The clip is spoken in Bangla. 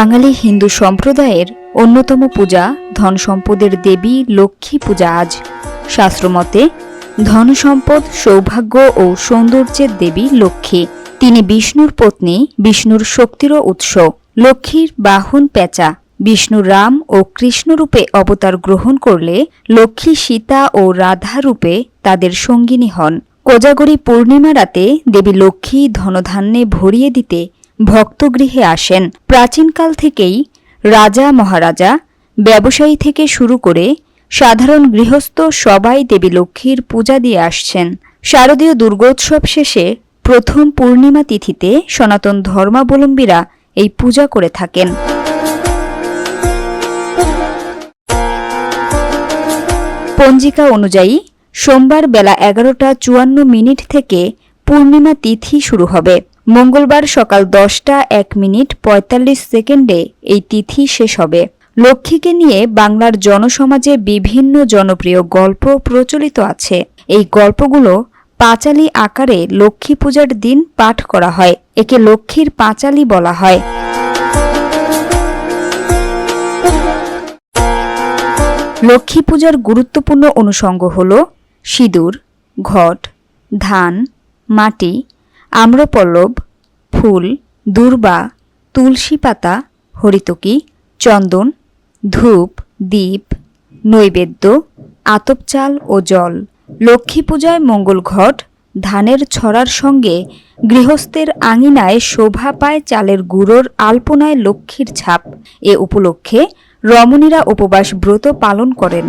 বাঙালি হিন্দু সম্প্রদায়ের অন্যতম পূজা ধন সম্পদের দেবী লক্ষ্মী পূজা আজ। শাস্ত্রমতে ধন সম্পদ, সৌভাগ্য ও সৌন্দর্যের দেবী লক্ষ্মী। তিনি বিষ্ণুর পত্নী, বিষ্ণুর শক্তিরও উৎস। লক্ষ্মীর বাহন পেঁচা। বিষ্ণু রাম ও কৃষ্ণ রূপে অবতার গ্রহণ করলে লক্ষ্মী সীতা ও রাধা রূপে তাদের সঙ্গিনী হন। কোজাগরী পূর্ণিমা রাতে দেবী লক্ষ্মী ধনধান্যে ভরিয়ে দিতে ভক্তগৃহে আসেন। প্রাচীনকাল থেকেই রাজা মহারাজা, ব্যবসায়ী থেকে শুরু করে সাধারণ গৃহস্থ সবাই দেবী লক্ষ্মীর পূজা দিয়ে আসছেন। শারদীয় দুর্গোৎসব শেষে প্রথম পূর্ণিমা তিথিতে সনাতন ধর্মাবলম্বীরা এই পূজা করে থাকেন। পঞ্জিকা অনুযায়ী সোমবার বেলা 11:54 থেকে পূর্ণিমা তিথি শুরু হবে। মঙ্গলবার সকাল 10:01:45 এই তিথি শেষ হবে। লক্ষ্মীকে নিয়ে বাংলার জনসমাজে বিভিন্ন জনপ্রিয় গল্প প্রচলিত আছে। এই গল্পগুলো পাঁচালী আকারে লক্ষ্মী পূজার দিন পাঠ করা হয়। একে লক্ষ্মীর পাঁচালী বলা হয়। লক্ষ্মী পূজার গুরুত্বপূর্ণ অনুষঙ্গ হল সিঁদুর, ঘট, ধান, মাটি, আম্রপল্লব, ফুল, দূর্বা, তুলসী পাতা, হরিতকি, চন্দন, ধূপ, দীপ, নৈবেদ্য, আতপ চাল ও জল। লক্ষ্মী পূজায় মঙ্গল ঘট, ধানের ছড়ার সঙ্গে গৃহস্থের আঙিনায় শোভা পায় চালের গুঁড়োর আলপনায় লক্ষ্মীর ছাপ। এ উপলক্ষে রমণীরা উপবাস ব্রত পালন করেন।